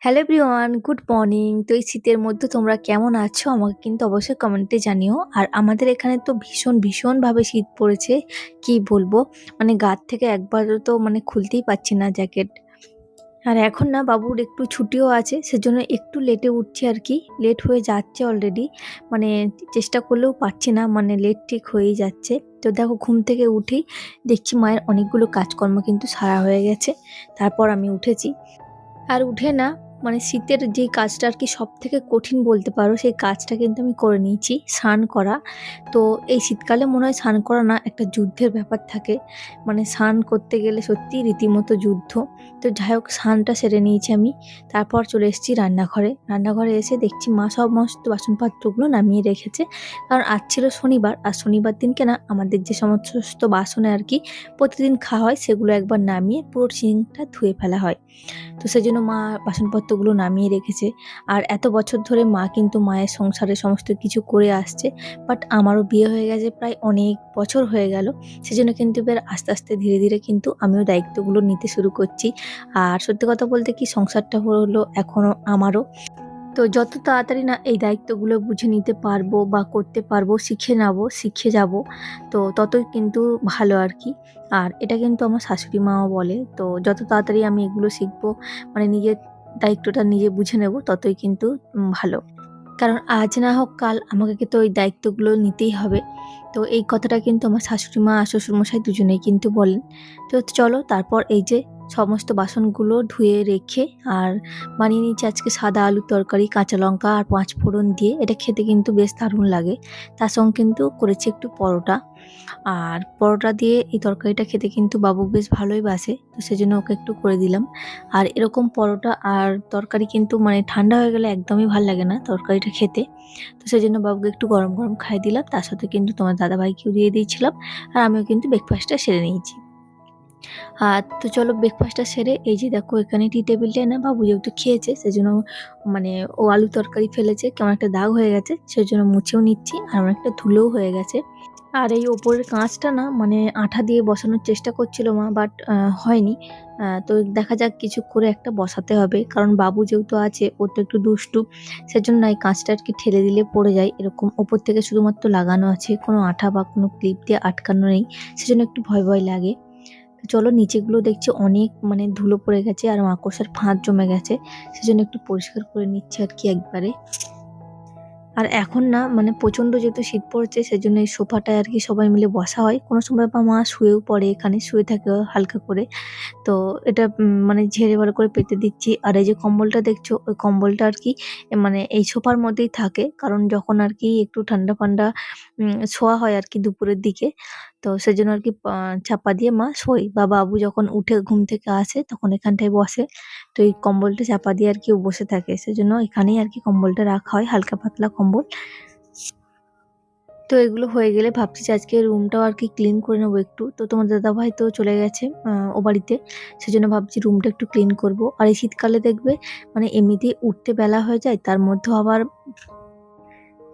Hello everyone, good morning. তো এই শীতের মধ্যে তোমরা কেমন আছো আমাকে কিন্তু অবশ্যই কমেন্টে জানিও। আর আমাদের এখানে তো ভীষণভাবে শীত পড়েছে, কি বলবো। মানে গা থেকে একবারও তো মানে খুলতেই পারছি না জ্যাকেট। আর এখন না বাবুর একটু ছুটিও আছে, সেজন্য একটু লেটে উঠছি আর কি। লেট হয়ে যাচ্ছে অলরেডি, মানে চেষ্টা করলেও পারছি না, মানে লেট ঠিক হয়েই যাচ্ছে। তো দেখো, ঘুম থেকে উঠেই দেখছি মায়ের অনেকগুলো কাজকর্ম কিন্তু সারা হয়ে গেছে। তারপর আমি উঠেছি। আর উঠে না, মানে শীতের যে কাজটা আর কি সব থেকে কঠিন বলতে পারো, সেই কাজটা কিন্তু আমি করে নিয়েছি, স্নান করা। তো এই শীতকালে মনে হয় স্নান করা না একটা যুদ্ধের ব্যাপার থাকে, মানে স্নান করতে গেলে সত্যি রীতিমতো যুদ্ধ। তো যাই হোক, স্নানটা সেরে নিয়েছি আমি। তারপর চলে এসেছি রান্নাঘরে এসে দেখছি মা সমস্ত বাসনপত্রগুলো নামিয়ে রেখেছে। কারণ আজ ছিল শনিবার, আর শনিবার দিনকে না আমাদের যে সমস্ত বাসনে আর কি প্রতিদিন খাওয়া হয়, সেগুলো একবার নামিয়ে পুরো সিঙ্কটা ধুয়ে ফেলা হয়। তো সেজন্য মা বাসনপত্রগুলো নামিয়ে রেখেছে। আর এত বছর ধরে মা কিন্তু মায়ের সংসারে সমস্ত কিছু করে আসছে। বাট আমারও বিয়ে হয়ে গেছে প্রায় অনেক বছর হয়ে গেল। সেজন্য কিন্তু এবার আস্তে ধীরে কিন্তু আমিও দায়িত্বগুলো নিতে শুরু করছি। আর সত্যি কথা বলতে কি, সংসারটা হলো এখনও আমারও। তো যত তাড়াতাড়ি না এই দায়িত্বগুলো বুঝে নিতে পারবো বা করতে পারবো, শিখে যাব, তো ততই কিন্তু ভালো আর কি। আর এটা কিন্তু আমার শাশুড়ি মাও বলে, তো যত তাড়াতাড়ি আমি এগুলো শিখবো, মানে নিজের দায়িত্বটা নিজে বুঝে নেব, ততই কিন্তু ভালো। কারণ আজ না হোক কাল আমাকে কিন্তু ওই দায়িত্বগুলো নিতেই হবে। তো এই কথাটা কিন্তু আমার শাশুড়ি মা আর শ্বশুরমশাই দুজনেই কিন্তু বলেন। তো চলো, তারপর এই যে সমস্ত বাসনগুলো ধুয়ে রেখে আর বানিয়ে নিচ্ছি আজকে সাদা আলুর তরকারি, কাঁচা লঙ্কা আর ৫ ফোড়ন দিয়ে। এটা খেতে কিন্তু বেশ দারুণ লাগে। তার সঙ্গে কিন্তু করেছি একটু পরোটা। আর পরোটা দিয়ে এই তরকারিটা খেতে কিন্তু বাবু বেশ ভালোই বাসে, তো সেজন্য ওকে একটু করে দিলাম। আর এরকম পরোটা আর তরকারি কিন্তু মানে ঠান্ডা হয়ে গেলে একদমই ভাল লাগে না তরকারিটা খেতে। তো সেজন্য বাবুকে একটু গরম খাইয়ে দিলাম, তার সাথে কিন্তু তোমার দাদাভাইকেও দিয়ে দিয়েছিলাম। আর আমিও কিন্তু ব্রেকফাস্টটা সেরে নিয়েছি। তো চলো, ব্রেকফাস্টটা সেরে এই যে দেখো, এখানে টি টেবিলটায় না বাবু যেহেতু খেয়েছে, সেজন্য মানে ও আলু তরকারি ফেলেছে, কেমন একটা দাগ হয়ে গেছে, সেজন্য মুছেও নিচ্ছি। আর আমার একটা ধুলোও হয়ে গেছে। আর এই ওপরের কাঁচটা না মানে আঠা দিয়ে বসানোর চেষ্টা করছিল মা, বাট হয়নি। তো দেখা যাক, কিছু করে একটা বসাতে হবে, কারণ বাবু যেহেতু আছে, ও তো একটু দুষ্টু। সেজন্য না এই কাঁচটা আর কি ঠেলে দিলে পড়ে যায়, এরকম ওপর থেকে শুধুমাত্র লাগানো আছে, কোনো আঠা বা কোনো ক্লিপ দিয়ে আটকানো নেই। সেজন্য একটু ভয় লাগে। তো চলো, নিচেগুলো দেখছি অনেক মানে ধুলো পড়ে গেছে আর মাকড়সার ফাঁদ জমে গেছে, সেজন্য একটু পরিষ্কার করে নিচ্ছি আর কি একবারে। আর এখন না মানে প্রচণ্ড যেহেতু শীত পড়েছে, সেজন্য এই সোফাটায় আর কি সবাই মিলে বসা হয়। কোনো সময় বা মা শুয়েও পড়ে, এখানে শুয়ে থাকে হালকা করে। তো এটা মানে ঝেড়ে ভালো করে পেতে দিচ্ছি। আর এই যে কম্বলটা দেখছো, ওই কম্বলটা আর কি মানে এই সোফার মধ্যেই থাকে, কারণ যখন আর কি একটু ঠান্ডা শোয়া হয় আর কি দুপুরের দিকে, তো সেজন্য আর কি চাপা দিয়ে মা শোয়, বা বাবু যখন উঠে ঘুম থেকে আসে তখন এখানটায় বসে। তো এই কম্বলটা চাপা দিয়ে আর কি ও বসে থাকে, সেজন্য এখানেই আর কি কম্বলটা রাখা হয়, হালকা পাতলা কম্বল। তো এগুলো হয়ে গেলে ভাবছি যে আজকে রুমটাও আর কি ক্লিন করে নেবো একটু। তো তোমার দাদাভাই তো চলে গেছে ও বাড়িতে, সেজন্য ভাবছি রুমটা একটু ক্লিন করব। আর এই শীতকালে দেখবে মানে এমনিতেই উঠতে বেলা হয়ে যায়, তার মধ্যেও আবার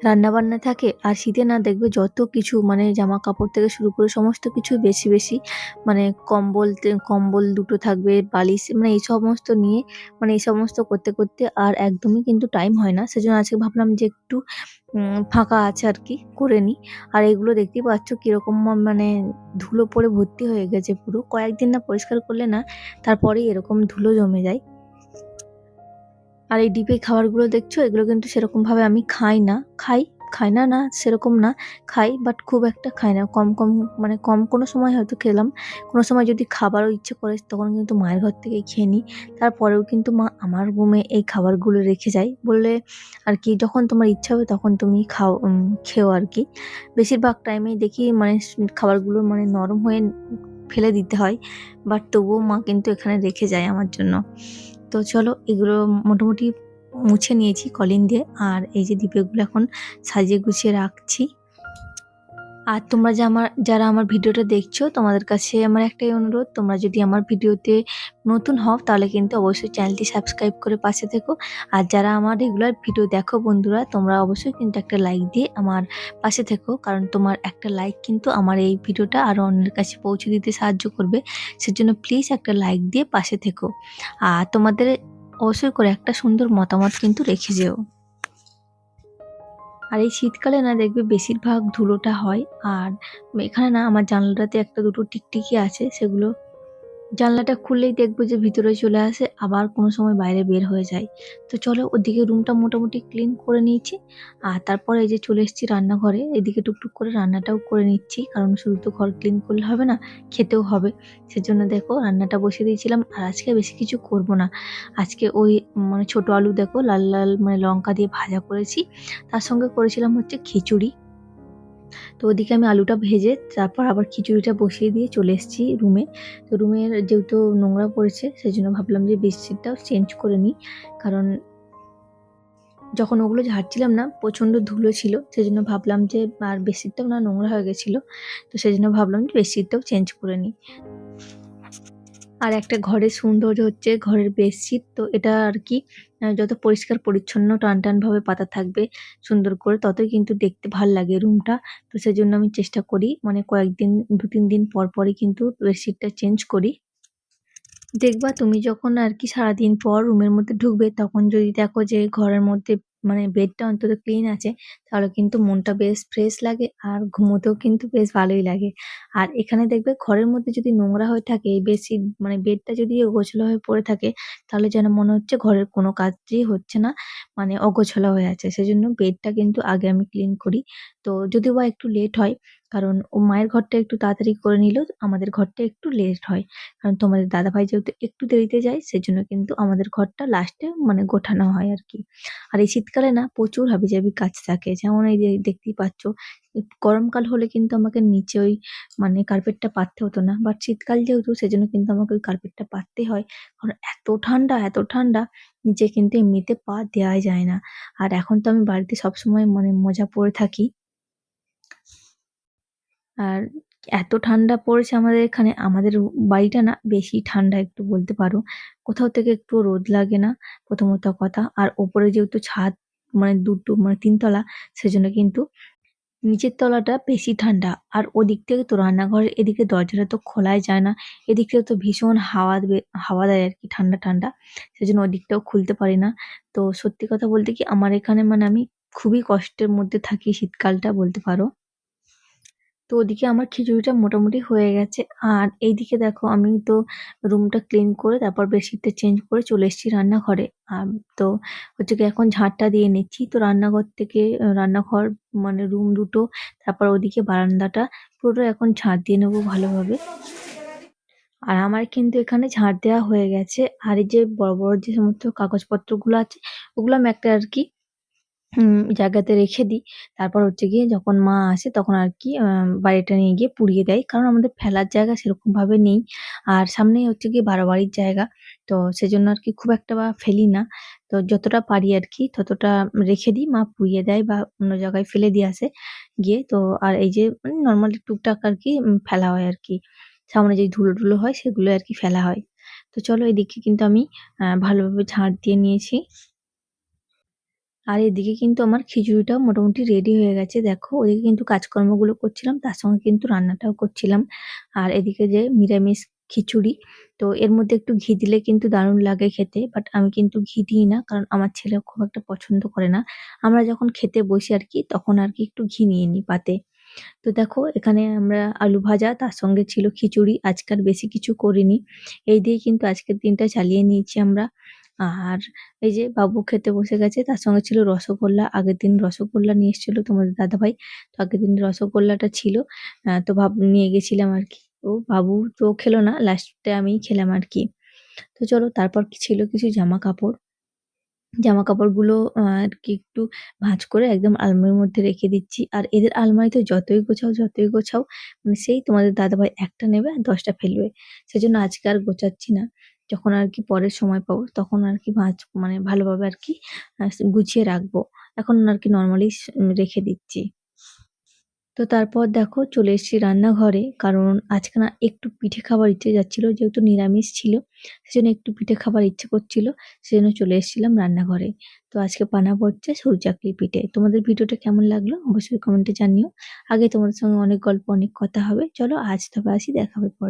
রান্নাবান্না থাকে। আর শীতে না দেখবে যত কিছু মানে জামা কাপড় থেকে শুরু করে সমস্ত কিছু বেশি মানে কম্বল দুটো থাকবে, বালিশ, মানে এই সমস্ত নিয়ে, মানে এই সমস্ত করতে আর একদমই কিন্তু টাইম হয় না। সেজন্য আজকে ভাবলাম যে একটু ফাঁকা আছে আর কি করে নিই। আর এগুলো দেখতেই পাচ্ছ কিরকম মানে ধুলো পড়ে ভর্তি হয়ে গেছে পুরো। কয়েকদিন না পরিষ্কার করলে না তারপরেই এরকম ধুলো জমে যায়। আর এই ডিপে খাবারগুলো দেখছো, এগুলো কিন্তু সেরকমভাবে আমি খাই না। খাই না, না সেরকম না, খাই বাট খুব একটা খাই না। কম মানে কম কোনো সময় হয়তো খেলাম। কোনো সময় যদি খাবারও ইচ্ছে করে তখন কিন্তু মায়ের ঘর থেকেই খেয়ে নিই। তারপরেও কিন্তু মা আমার রুমে এই খাবারগুলো রেখে যায়, বললে আর কি যখন তোমার ইচ্ছা হবে তখন তুমি খেও আর কি। বেশিরভাগ টাইমেই দেখি মানে খাবারগুলো মানে নরম হয়ে ফেলে দিতে হয়, বাট তবুও মা কিন্তু এখানে রেখে যায় আমার জন্য। তো চলো, এগুলো মোটামুটি মুছে নিয়েছি কলিন দিয়ে। আর এই যে ডিব্বাগুলো এখন সাজিয়ে গুছিয়ে রাখছি। আর তোমরা যারা আমার ভিডিওটা দেখছো, তোমাদের কাছে আমার একটাই অনুরোধ, তোমরা যদি আমার ভিডিওতে নতুন হও তাহলে কিন্তু অবশ্যই চ্যানেলটি সাবস্ক্রাইব করে পাশে থেকো। আর যারা আমার রেগুলার ভিডিও দেখো বন্ধুরা, তোমরা অবশ্যই কিন্তু একটা লাইক দিয়ে আমার পাশে থেকো, কারণ তোমার একটা লাইক কিন্তু আমার এই ভিডিওটা আরও অন্যের কাছে পৌঁছে দিতে সাহায্য করবে। সেজন্য প্লিজ একটা লাইক দিয়ে পাশে থেকো। আর তোমাদের অবশ্যই করে একটা সুন্দর মতামত কিন্তু রেখে যেও। আর এই শীতকালে না দেখবে বেশিরভাগ ধুলোটা হয়। আর এখানে না আমার জানালাটাতে একটা দুটো টিকটিকি আছে, সেগুলো জানলাটা খুললেই দেখবো যে ভিতরে চলে আসে, আবার কোনো সময় বাইরে বের হয়ে যায়। তো চলো ওদিকে রুমটা মোটামুটি ক্লিন করে নিয়েছি। আর তারপরে এই যে চলে এসেছি রান্নাঘরে। এদিকে টুকটুক করে রান্নাটাও করে নিচ্ছি। কারণ শুধু তো ঘর ক্লিন করলে হবে না, খেতেও হবে। সেজন্য দেখো রান্নাটা বসিয়ে দিয়েছিলাম। আর আজকে বেশি কিছু করব না। আজকে ওই মানে ছোট আলু দেখো লাল, লাল মানে লঙ্কা দিয়ে ভাজা করেছি। তার সঙ্গে করেছিলাম হচ্ছে খিচুড়ি। তো ওদিকে আমি আলুটা ভেজে তারপর আবার খিচুড়িটা বসিয়ে দিয়ে চলে এসেছি রুমে। তো রুমের যেহেতু নোংরা পড়েছে সেজন্য ভাবলাম যে বেডশিটটাও চেঞ্জ করে নিই। কারণ যখন ওগুলো ঝাড়ছিলাম না প্রচণ্ড ধুলো ছিল, সেজন্য ভাবলাম যে আর বেডশিটটাও না নোংরা হয়ে গেছিলো। তো সেজন্য ভাবলাম যে বেডশিটটাও চেঞ্জ করে নিই। আর একটা ঘরের সৌন্দর্য হচ্ছে ঘরের বেডশিট। তো এটা আর কি যত পরিষ্কার পরিচ্ছন্ন টানভাবে পাতা থাকবে সুন্দর করে, ততই কিন্তু দেখতে ভাল লাগে রুমটা। তো সেজন্য আমি চেষ্টা করি মানে কয়েকদিন ২-৩ দিন পর পরই কিন্তু বেডশিটটা চেঞ্জ করি। দেখবা তুমি যখন আর কি সারাদিন পর রুমের মধ্যে ঢুকবে তখন যদি দেখো যে ঘরের মধ্যে মানে বেডটা অন্তত ক্লিন আছে, তাহলে কিন্তু মনটা বেশ ফ্রেশ লাগে আর ঘুমোতেও কিন্তু বেশ ভালোই লাগে। আর এখানে দেখবে ঘরের মধ্যে যদি নোংরা হয়ে থাকে, এই বেডশিট মানে বেডটা যদি অগোছালো হয়ে পড়ে থাকে, তাহলে যেন মনে হচ্ছে ঘরের কোনো কাজই হচ্ছে না, মানে অগোছালো হয়ে আছে। সেজন্য বেডটা কিন্তু আগে আমি ক্লিন করি। তো যদিও বা একটু লেট হয়, কারণ ও মায়ের ঘরটা একটু তাড়াতাড়ি করে নিলেও আমাদের ঘরটা একটু লেট হয়। কারণ তোমাদের দাদাভাই যেহেতু একটু দেরিতে যায় সেজন্য কিন্তু আমাদের ঘরটা লাস্টে মানে গোছানো হয় আর কি। আর এই শীতকালে না প্রচুর হাবিজাবি কাজ থাকে, যেমন এই যে দেখতেই পাচ্ছ গরমকাল হলে কিন্তু আমাকে নিচে ওই মানে কার্পেটটা পাততে হতো না, বাট শীতকাল যেহেতু সেজন্য কিন্তু আমাকে ওই কার্পেটটা পাততে হয়। কারণ এত ঠান্ডা নিচে কিন্তু এমনিতে পা দেওয়াই যায় না। আর এখন তো আমি বাড়িতে সবসময় মানে মোজা পরে থাকি। আর এত ঠান্ডা পড়েছে আমাদের এখানে, আমাদের বাড়িটা না বেশি ঠান্ডা একটু বলতে পারো। কোথাও থেকে একটুও রোদ লাগে না, প্রথমত কথা। আর ওপরে যেহেতু ছাদ মানে ২ মানে ৩ তলা, সেজন্য কিন্তু নিচের তলাটা বেশি ঠান্ডা। আর ওদিক থেকে তো রান্নাঘরের এদিকে দরজাটা তো খোলাই যায় না। এদিক থেকে তো ভীষণ হাওয়া দেয় আরকি ঠান্ডা। সেজন্য ওদিকটাও খুলতে পারি না। তো সত্যি কথা বলতে কি আমার এখানে মানে আমি খুবই কষ্টের মধ্যে থাকি শীতকালটা বলতে পারো। তো ওদিকে আমার খিচুড়িটা মোটামুটি হয়ে গেছে। আর এইদিকে দেখো আমি তো রুমটা ক্লিন করে তারপর বেডশিটটা চেঞ্জ করে চলে এসেছি রান্নাঘরে। তো হচ্ছে গিয়ে এখন ঝাঁটটা দিয়ে নিচ্ছি। তো রান্নাঘর থেকে রান্নাঘর মানে রুম দুটো, তারপর ওদিকে বারান্দাটা পুরোটা এখন ঝাঁট দিয়ে নেবো ভালোভাবে। আর আমার কিন্তু এখানে ঝাঁট দেওয়া হয়ে গেছে। আর এই যে বড় যে সমস্ত কাগজপত্রগুলো আছে ওগুলো আমি একটা আর কি জায়গাতে রেখে দিই। তারপর হচ্ছে গিয়ে যখন মা আসে তখন আর কি বাড়িটা নিয়ে গিয়ে পুড়িয়ে দেয়। কারণ আমাদের ফেলার জায়গা সেরকমভাবে নেই। আর সামনেই হচ্ছে গিয়ে বাড়াবাড়ির জায়গা। তো সেজন্য আর কি খুব একটা ফেলি না। তো যতটা পারি আর কি ততটা রেখে দিই। মা পুড়িয়ে দেয় বা অন্য জায়গায় ফেলে দিয়ে আসে গিয়ে। তো আর এই যে মানে নরমালি টুকটাক আর কি ফেলা হয় আর কি। সামনে যে ধুলো-টুলো হয় সেগুলো আর কি ফেলা হয়। তো চলো এদিকে কিন্তু আমি ভালোভাবে ঝাঁট দিয়ে নিয়েছি। আর এদিকে কিন্তু আমার খিচুড়িটাও মোটামুটি রেডি হয়ে গেছে। দেখো ওদিকে কিন্তু কাজকর্মগুলো করছিলাম, তার সঙ্গে কিন্তু রান্নাটাও করছিলাম। আর এদিকে যে নিরামিষ খিচুড়ি, তো এর মধ্যে একটু ঘি দিলে কিন্তু দারুণ লাগে খেতে। বাট আমি কিন্তু ঘি দিই না, কারণ আমার ছেলে খুব একটা পছন্দ করে না। আমরা যখন খেতে বসি আর কি তখন আর কি একটু ঘি নিয়ে নিই পাতে। তো দেখো এখানে আমরা আলু ভাজা, তার সঙ্গে ছিল খিচুড়ি। আজকে আর বেশি কিছু করিনি। এই দিয়ে কিন্তু আজকের দিনটা চালিয়ে নিয়েছি আমরা। আর এই যে বাবু খেতে বসে গেছে, তার সঙ্গে ছিল রসগোল্লা। আগের দিন রসগোল্লা নিয়ে এসেছিল তোমাদের দাদাভাই। তো আগের দিন রসগোল্লাটা ছিল। তো নিয়ে গেছিলাম আর কি। তো বাবু তো খেলো না, লাস্টে আমিই খেলাম আর কি। তো চলো তারপর কি ছিল কিছু জামাকাপড়। জামাকাপড়গুলো আর কি একটু ভাঁজ করে একদম আলমারির মধ্যে রেখে দিচ্ছি। আর এদের আলমারিতে যতই গোছাও মানে সেই তোমাদের দাদাভাই একটা নেবে আর ১০ টা ফেলবে। সেজন্য আজকে আর গোছাচ্ছি না। যখন আর কি পরে সময় পাবো তখন আর কি মানে ভালোভাবে আর কি গুছিয়ে রাখবো। এখন আর কি নরমালি রেখে দিচ্ছি। তো তারপর দেখো চলে এসেছি রান্নাঘরে, কারণ আজকে না একটু পিঠে খাবার ইচ্ছে যাচ্ছিল, যেহেতু নিরামিষ ছিল সেজন্য একটু পিঠে খাবার ইচ্ছে করছিল, সেজন্য চলে এসেছিলাম রান্নাঘরে। তো আজকে বানাবো হচ্ছে সরু চাকলি পিঠে। তোমাদের ভিডিওটা কেমন লাগলো অবশ্যই কমেন্টে জানিও। আগে তোমাদের সঙ্গে অনেক গল্প অনেক কথা হবে। চলো আজ তবে আসি, দেখা হবে পরে।